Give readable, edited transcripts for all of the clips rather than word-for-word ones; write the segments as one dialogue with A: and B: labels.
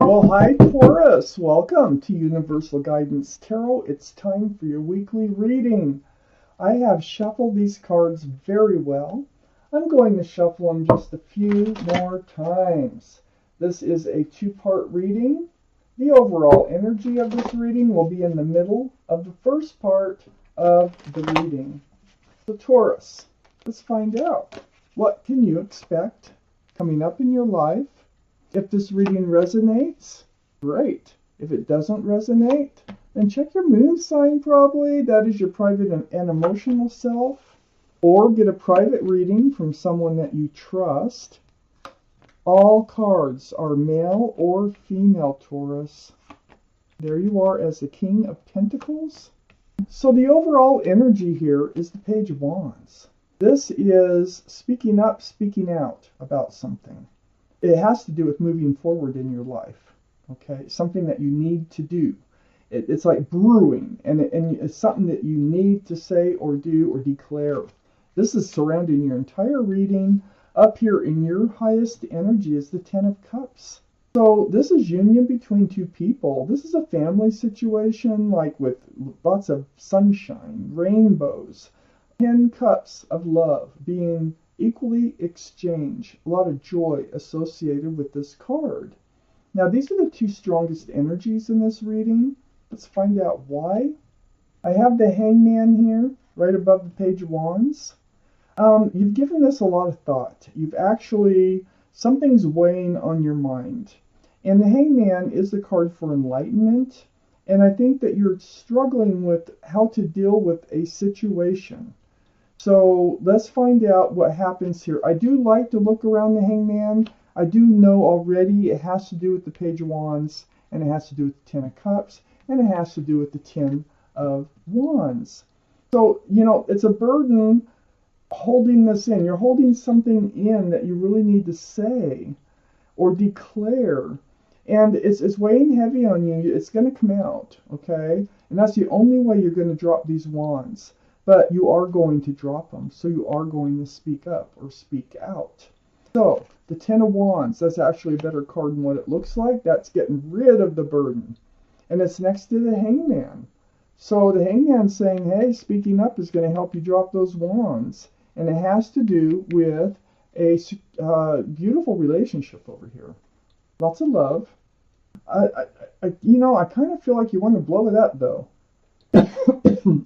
A: Well, hi Taurus, welcome to Universal Guidance Tarot. It's time for your weekly reading. I have shuffled these cards very well. I'm going to shuffle them just a few more times. This is a two-part reading. The overall energy of this reading will be in the middle of the first part of the reading. So Taurus, let's find out. What can you expect coming up in your life? If this reading resonates, great. If it doesn't resonate, then check your moon sign probably. That is your private and emotional self. Or get a private reading from someone that you trust. All cards are male or female, Taurus. There you are as the King of Pentacles. So the overall energy here is the Page of Wands. This is speaking up, speaking out about something. It has to do with moving forward in your life, okay? Something that you need to do. It's like brewing, and it's something that you need to say or do or declare. This is surrounding your entire reading. Up here in your highest energy is the Ten of Cups. So this is union between two people. This is a family situation, like with lots of sunshine, rainbows, 10 cups of love being equally exchanged. A lot of joy associated with this card. Now, these are the two strongest energies in this reading. Let's find out why. I have the Hangman here, right above the Page of Wands. You've given this a lot of thought. You've actually, something's weighing on your mind. And the Hangman is the card for enlightenment. And I think that you're struggling with how to deal with a situation. So let's find out what happens here. I do like to look around the Hangman. I do know already it has to do with the Page of Wands, and it has to do with the Ten of Cups, and it has to do with the Ten of Wands. So, you know, it's a burden holding this in. You're holding something in that you really need to say or declare. And it's weighing heavy on you. It's going to come out, okay? And that's the only way you're going to drop these wands. But you are going to drop them, so you are going to speak up or speak out. So, the Ten of Wands, that's actually a better card than what it looks like. That's getting rid of the burden. And it's next to the Hangman. So the Hangman's saying, hey, speaking up is going to help you drop those wands. And it has to do with a beautiful relationship over here. Lots of love. You know, I kind of feel like you want to blow it up, though.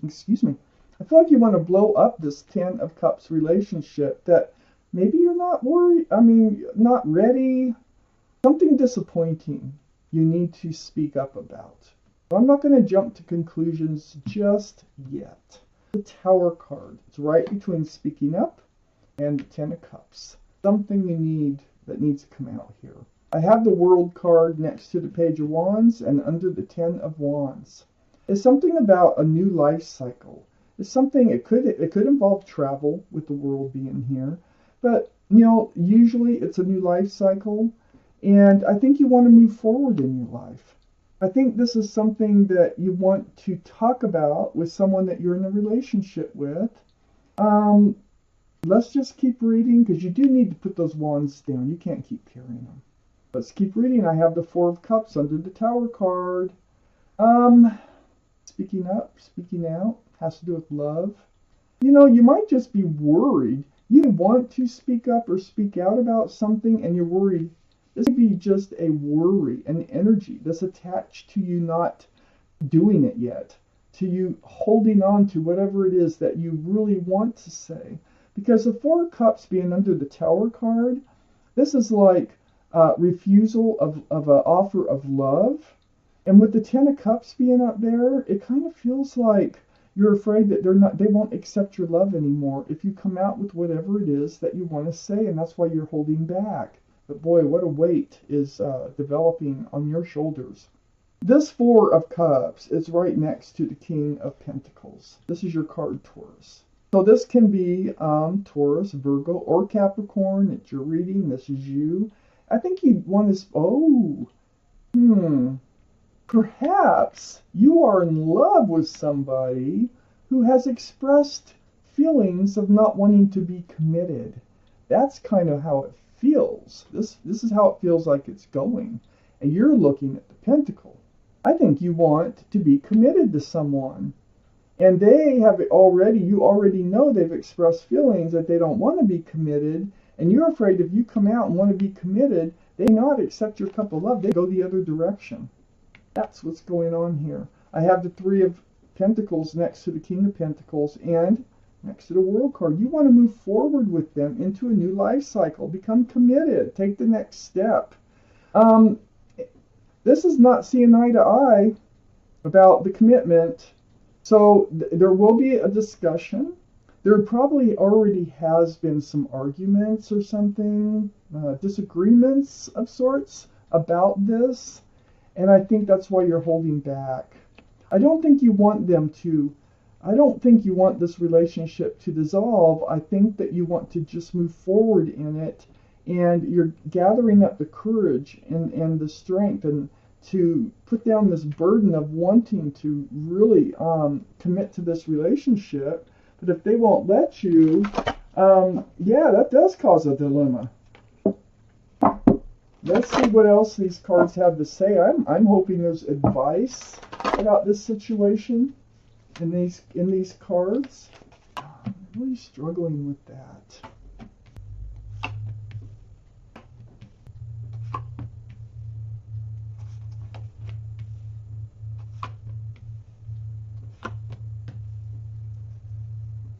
A: Excuse me. I feel like you want to blow up this Ten of Cups relationship that maybe you're not worried, not ready. Something disappointing you need to speak up about. But I'm not going to jump to conclusions just yet. The Tower card. It's right between speaking up and the Ten of Cups. Something you need that needs to come out here. I have the World card next to the Page of Wands and under the Ten of Wands. It's something about a new life cycle. It's something, it could involve travel with the World being here, but you know, usually it's a new life cycle, and I think you want to move forward in your life. I think this is something that you want to talk about with someone that you're in a relationship with. Let's just keep reading, because you do need to put those wands down. You can't keep carrying them. Let's keep reading. I have the Four of Cups under the Tower card. Speaking up, speaking out. Has to do with love. You know, you might just be worried. You want to speak up or speak out about something, and you're worried. This may be just a worry, an energy that's attached to you not doing it yet, to you holding on to whatever it is that you really want to say. Because the Four of Cups being under the Tower card, this is like refusal of an offer of love. And with the Ten of Cups being up there, it kind of feels like you're afraid that they won't accept your love anymore if you come out with whatever it is that you want to say, and that's why you're holding back. But boy, what a weight is developing on your shoulders. This Four of Cups is right next to the King of Pentacles. This is your card, Taurus. So this can be Taurus, Virgo, or Capricorn. It's your reading. This is you. I think you want to... Perhaps you are in love with somebody who has expressed feelings of not wanting to be committed. That's kind of how it feels. This is how it feels like it's going. and you're looking at the pentacle. I think you want to be committed to someone. And they have already, you already know they've expressed feelings that they don't want to be committed, and you're afraid if you come out and want to be committed, they may not accept your cup of love. They go the other direction. That's what's going on here. I have the Three of Pentacles next to the King of Pentacles and next to the World card. You want to move forward with them into a new life cycle. Become committed. Take the next step. This is not seeing eye to eye about the commitment. So there will be a discussion. There probably already has been some arguments or something, disagreements of sorts about this. And I think that's why you're holding back. I don't think you want this relationship to dissolve. I think that you want to just move forward in it, and you're gathering up the courage and the strength and to put down this burden of wanting to really commit to this relationship. But if they won't let you, yeah, that does cause a dilemma. Let's see what else these cards have to say. I'm hoping there's advice about this situation in these cards. I'm really struggling with that.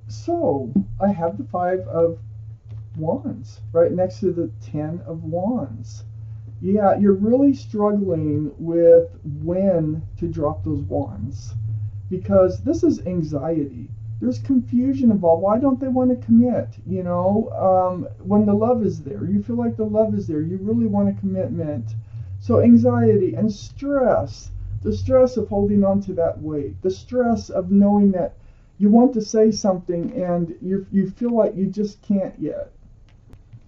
A: So I have the Five of Wands right next to the Ten of Wands. Yeah, you're really struggling with when to drop those wands, because this is anxiety. There's confusion involved. Why don't they want to commit? You know, when the love is there, you feel like the love is there. You really want a commitment. So anxiety and stress, the stress of holding on to that weight, the stress of knowing that you want to say something and you feel like you just can't yet.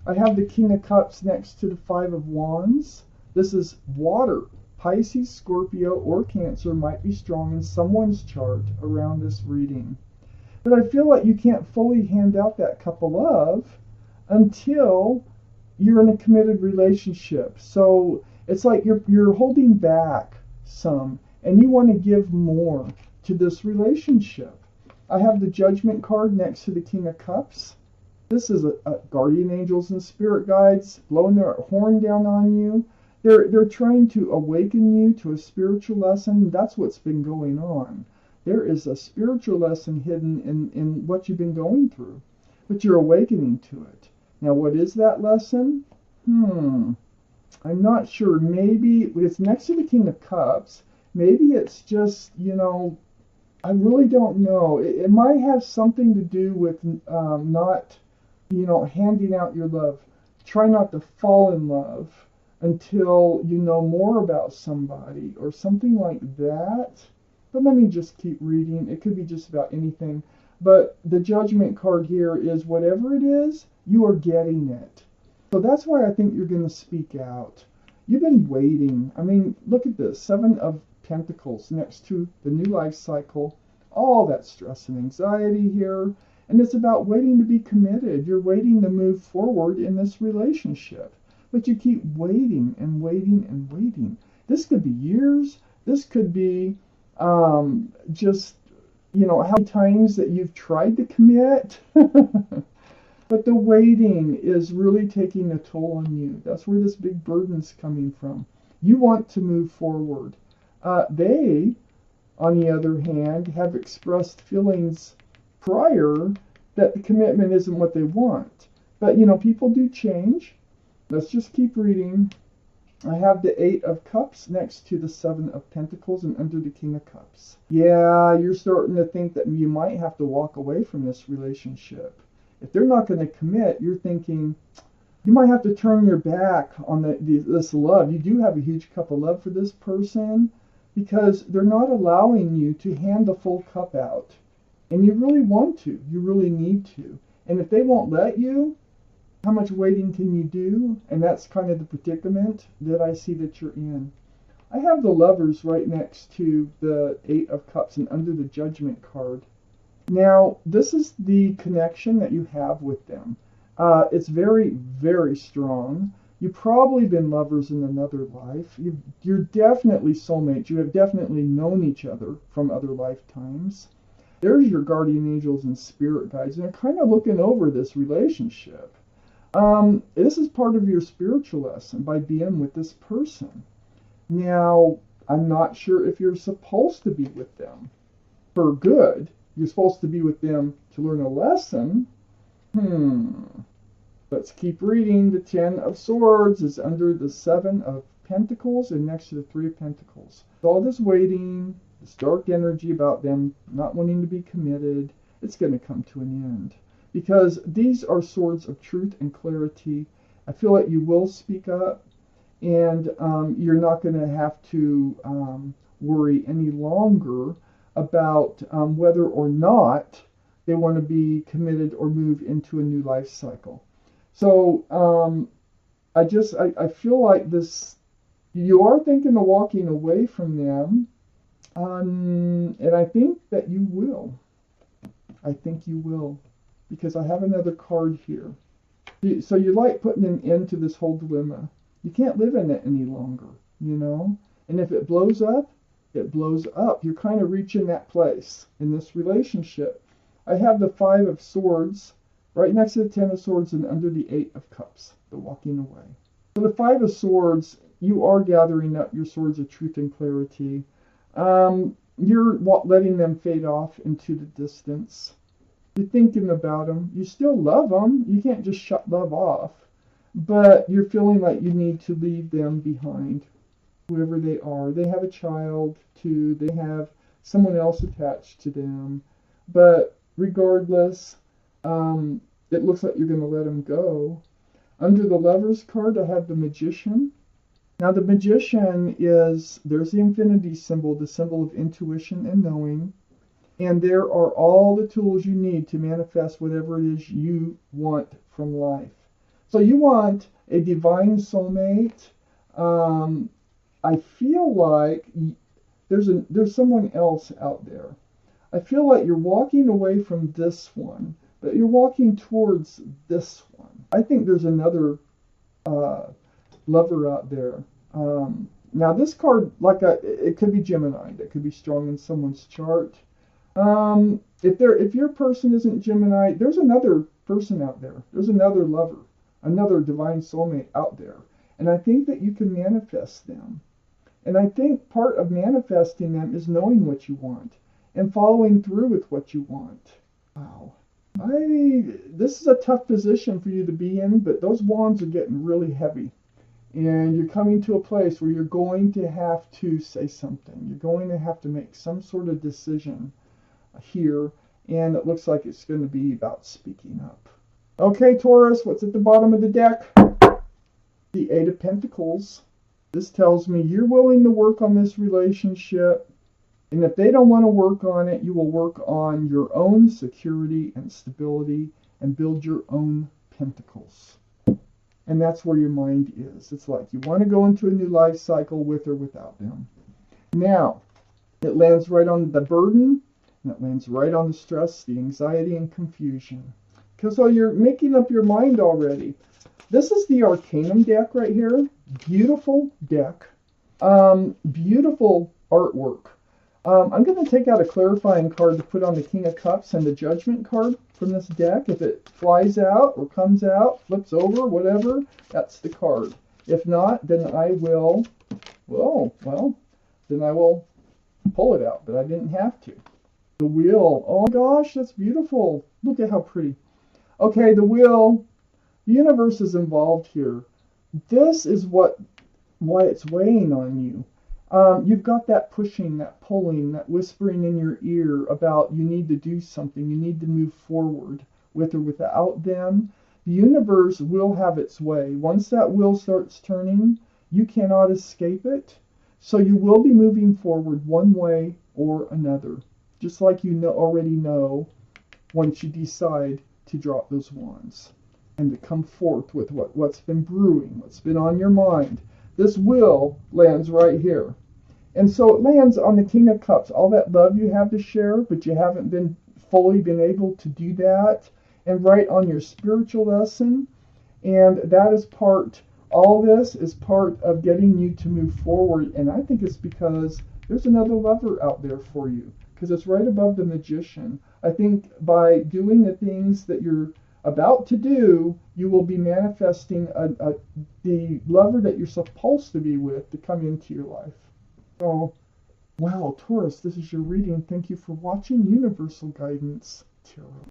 A: I have the King of Cups next to the Five of Wands. This is water. Pisces, Scorpio, or Cancer might be strong in someone's chart around this reading. But I feel like you can't fully hand out that cup of love until you're in a committed relationship. So it's like you're holding back some, and you want to give more to this relationship. I have the Judgment card next to the King of Cups. This is a guardian angels and spirit guides blowing their horn down on you. They're trying to awaken you to a spiritual lesson. That's what's been going on. There is a spiritual lesson hidden in what you've been going through, but you're awakening to it. Now, what is that lesson? I'm not sure. Maybe it's next to the King of Cups. Maybe it's just, I really don't know. It might have something to do with not, handing out your love. Try not to fall in love until you know more about somebody or something like that. But let me just keep reading. It could be just about anything. But the Judgment card here is whatever it is, you are getting it. So that's why I think you're going to speak out. You've been waiting. I mean, look at this. Seven of Pentacles next to the new life cycle. All that stress and anxiety here. And it's about waiting to be committed. You're waiting to move forward in this relationship. But you keep waiting and waiting and waiting. This could be years. This could be just, how many times that you've tried to commit. But the waiting is really taking a toll on you. That's where this big burden's coming from. You want to move forward. They, on the other hand, have expressed feelings prior that the commitment isn't what they want. But, people do change. Let's just keep reading. I have the Eight of Cups next to the Seven of Pentacles and under the King of Cups. Yeah, you're starting to think that you might have to walk away from this relationship. If they're not going to commit, you're thinking you might have to turn your back on this love. You do have a huge cup of love for this person because they're not allowing you to hand the full cup out. And you really want to. You really need to. And if they won't let you, how much waiting can you do? And that's kind of the predicament that I see that you're in. I have the Lovers right next to the Eight of Cups and under the Judgment card. Now, this is the connection that you have with them. It's very, very strong. You've probably been lovers in another life. You're definitely soulmates. You have definitely known each other from other lifetimes. There's your guardian angels and spirit guides, and they're kind of looking over this relationship. This is part of your spiritual lesson by being with this person. Now, I'm not sure if you're supposed to be with them for good. You're supposed to be with them to learn a lesson. Let's keep reading. The Ten of Swords is under the Seven of Pentacles and next to the Three of Pentacles. All this waiting, this dark energy about them not wanting to be committed, it's going to come to an end. Because these are swords of truth and clarity. I feel like you will speak up, and you're not going to have to worry any longer about whether or not they want to be committed or move into a new life cycle. So I feel like this, you are thinking of walking away from them, and I think that you will. I think you will, because I have another card here. So you like putting an end to this whole dilemma. You can't live in it any longer, you know? And if it blows up, it blows up. You're kind of reaching that place in this relationship. I have the Five of Swords right next to the Ten of Swords and under the Eight of Cups, the walking away. So the Five of Swords, you are gathering up your swords of truth and clarity. You're letting them fade off into the distance. You're thinking about them. You still love them. You can't just shut love off. But you're feeling like you need to leave them behind, whoever they are. They have a child, too. They have someone else attached to them. But regardless, it looks like you're going to let them go. Under the Lover's card, I have the Magician. Now, the Magician is, there's the infinity symbol, the symbol of intuition and knowing. And there are all the tools you need to manifest whatever it is you want from life. So you want a divine soulmate. I feel like there's someone else out there. I feel like you're walking away from this one, but you're walking towards this one. I think there's another lover out there. Now this card, it could be Gemini. That could be strong in someone's chart. If your person isn't Gemini, there's another person out there. There's another lover, another divine soulmate out there. And I think that you can manifest them. And I think part of manifesting them is knowing what you want and following through with what you want. Wow. This is a tough position for you to be in, but those wands are getting really heavy. And you're coming to a place where you're going to have to say something. You're going to have to make some sort of decision here. And it looks like it's going to be about speaking up. Okay, Taurus, what's at the bottom of the deck? The Eight of Pentacles. This tells me you're willing to work on this relationship. And if they don't want to work on it, you will work on your own security and stability and build your own pentacles. And that's where your mind is. It's like you want to go into a new life cycle with or without them. Now, it lands right on the burden, and it lands right on the stress, the anxiety, and confusion. Because so you're making up your mind already. This is the Arcanum deck right here. Beautiful deck. Beautiful artwork. I'm going to take out a clarifying card to put on the King of Cups and the Judgment card from this deck. If it flies out or comes out, flips over, whatever, that's the card. If not, then I will, then I will pull it out, but I didn't have to. The Wheel. Oh gosh, that's beautiful. Look at how pretty. Okay, the Wheel. The universe is involved here. This is why it's weighing on you. You've got that pushing, that pulling, that whispering in your ear about you need to do something, you need to move forward with or without them. The universe will have its way. Once that wheel starts turning, you cannot escape it. So you will be moving forward one way or another, just like you already know once you decide to drop those wands and to come forth with what's been brewing, what's been on your mind. This Wheel lands right here. And so it lands on the King of Cups, all that love you have to share, but you haven't been fully been able to do that, and right on your spiritual lesson. And that is part All this is part of getting you to move forward, and I think it's because there's another lover out there for you, because it's right above the Magician. I think by doing the things that you're about to do, you will be manifesting the lover that you're supposed to be with to come into your life. So, wow, Taurus, this is your reading. Thank you for watching Universal Guidance Tarot.